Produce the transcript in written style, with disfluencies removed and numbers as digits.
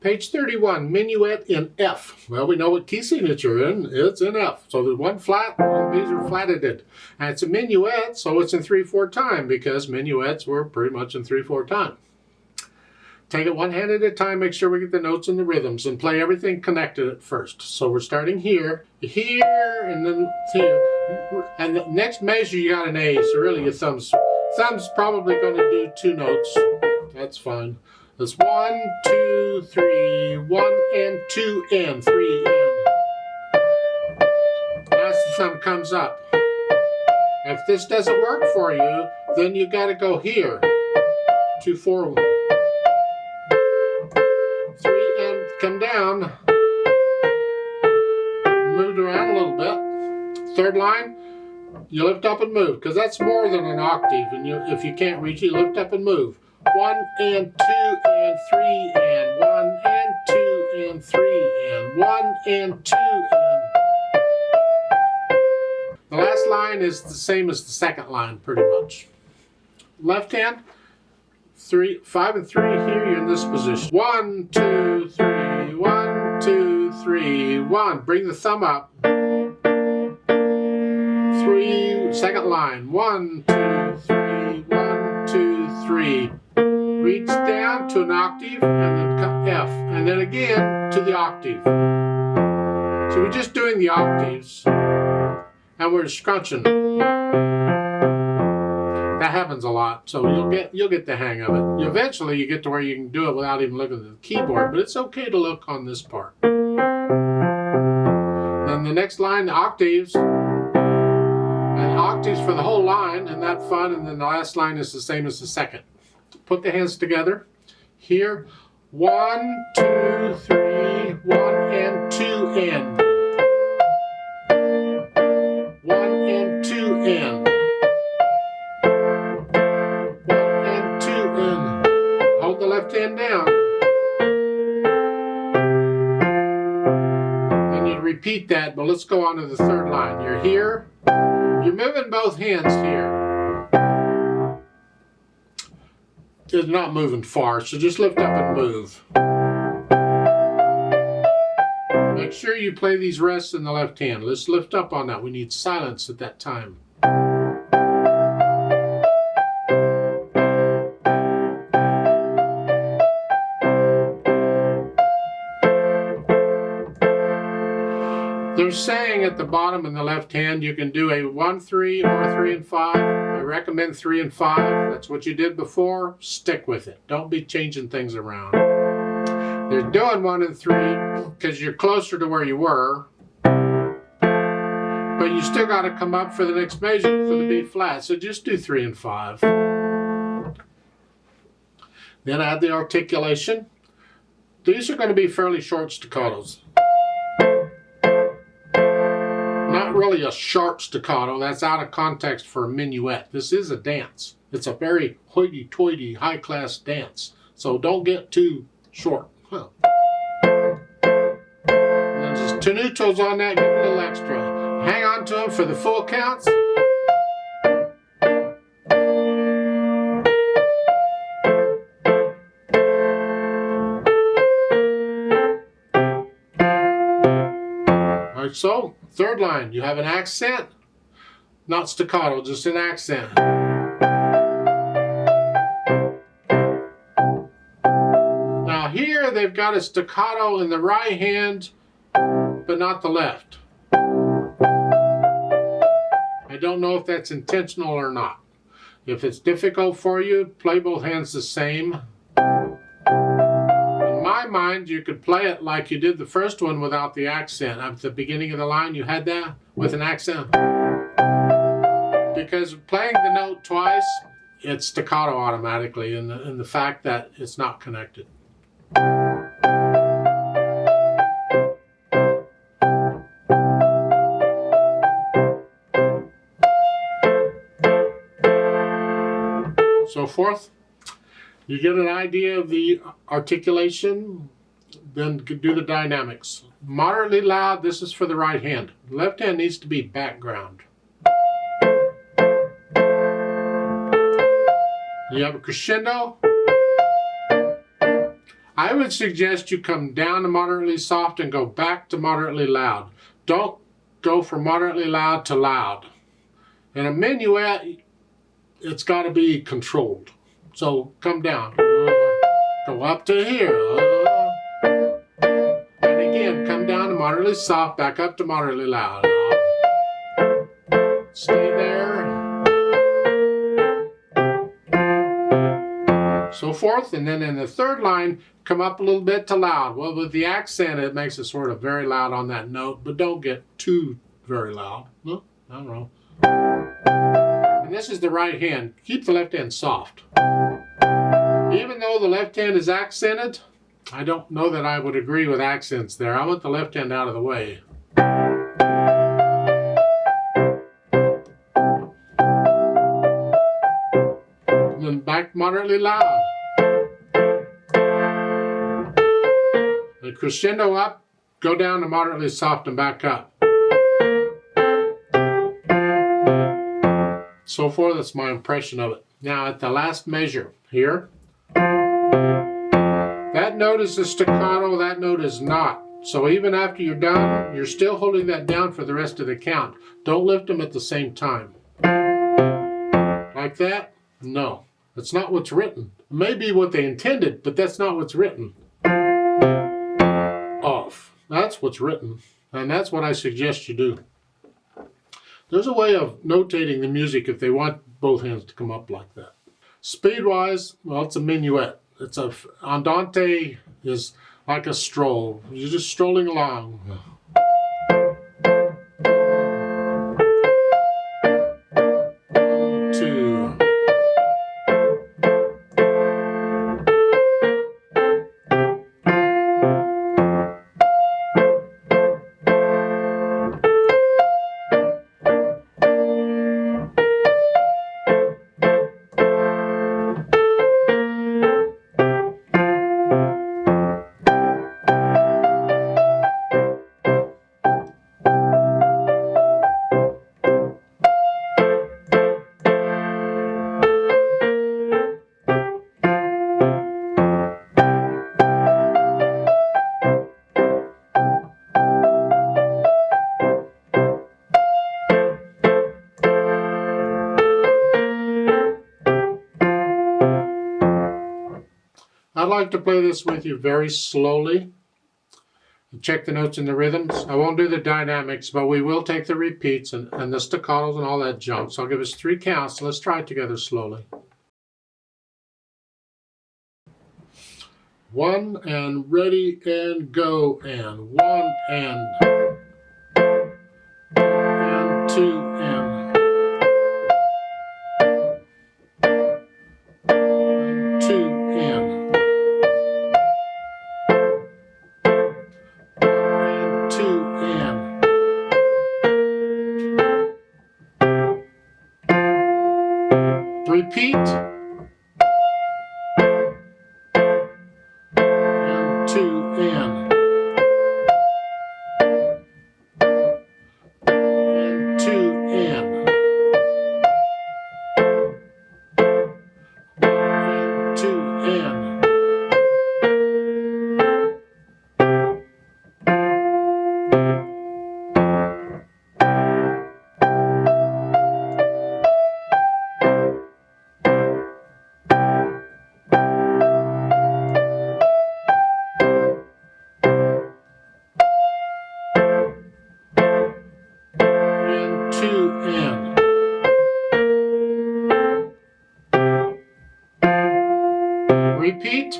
Page 31, Minuet in F. Well, we know what key signature you're in. It's in F. So there's one flat, all these are flatted. And it's a minuet, so it's in 3/4 time because minuets were pretty much in 3/4 time. Take it one hand at a time, make sure we get the notes and the rhythms, and play everything connected at first. So we're starting here, and then here. And the next measure you got an A, so really your thumb's probably going to do 2 notes. That's fine. It's 1, 2, 3, 1 and 2 and 3 and. As the thumb comes up. If this doesn't work for you, then you got to go here. 2, 4, 3 and come down. Moved around a little bit. Third line, you lift up and move, because that's more than an octave. And if you can't reach it, you lift up and move. 1 and 2 and 3 and 1 and 2 and 3 and 1 and 2 and. The last line is the same as the second line, pretty much. Left hand, 3, 5 and 3 here, you're in this position. 1, 2, 3, 1, 2, 3, 1. Bring the thumb up. 3, second line. 1, 2, 3, 1, 2, 3. Reach down to an octave and then cut F, and then again to the octave. So we're just doing the octaves, and we're scrunching. That happens a lot, so you'll get the hang of it. Eventually, you get to where you can do it without even looking at the keyboard, but it's okay to look on this part. Then the next line, the octaves. And octaves for the whole line, and that's fun. And then the last line is the same as the second. Put the hands together. Here, 1, 2, 3, 1 and 2 and. 1 and 2 and. 1 and 2 and. Hold the left hand down. Then you'd repeat that, but let's go on to the third line. You're here. You're moving both hands here. It's not moving far, so just lift up and move. Make sure you play these rests in the left hand. Let's lift up on that. We need silence at that time. They're saying at the bottom in the left hand you can do a 1, 3 or a 3 and 5. I recommend 3 and 5. That's what you did before. Stick with it. Don't be changing things around. They're doing 1 and 3 because you're closer to where you were. But you still got to come up for the next measure for the B flat. So just do 3 and 5. Then add the articulation. These are going to be fairly short staccatos. Not really a sharp staccato. That's out of context for a minuet. This is a dance. It's a very hoity-toity, high-class dance. So don't get too short. Huh. And then just tenutos on that, give it a little extra. Hang on to them for the full counts. Alright, so third line, you have an accent, not staccato, just an accent. Now here they've got a staccato in the right hand, but not the left. I don't know if that's intentional or not. If it's difficult for you, play both hands the same. In my mind, you could play it like you did the first one without the accent. At the beginning of the line, you had that with an accent. Because playing the note twice, it's staccato automatically in the fact that it's not connected. So forth. You get an idea of the articulation, then do the dynamics. Moderately loud, this is for the right hand. Left hand needs to be background. You have a crescendo, I would suggest you come down to moderately soft and go back to moderately loud. Don't go from moderately loud to loud. In a minuet, it's got to be controlled. So come down. Go up to here. And again, come down to moderately soft, back up to moderately loud. Stay there. So forth, and then in the third line, come up a little bit to loud. Well, with the accent, it makes it sort of very loud on that note, but don't get too very loud. No, I don't know. And this is the right hand. Keep the left hand soft. Even though the left hand is accented, I don't know that I would agree with accents there. I want the left hand out of the way. And then back moderately loud. And crescendo up, go down to moderately soft and back up. So far, that's my impression of it. Now at the last measure here, that note is a staccato, that note is not. So even after you're done, you're still holding that down for the rest of the count. Don't lift them at the same time. Like that? No. That's not what's written. It may be what they intended, but that's not what's written. Off. That's what's written. And that's what I suggest you do. There's a way of notating the music if they want both hands to come up like that. Speed-wise, well, it's a minuet. It's a andante is like a stroll. You're just strolling along. 1, 2. I'd like to play this with you very slowly. Check the notes and the rhythms. I won't do the dynamics, but we will take the repeats and the staccatos and all that junk. So I'll give us 3 counts. Let's try it together slowly. 1 and ready and go, and 1 and 2 and 2 and 2 and repeat. Repeat.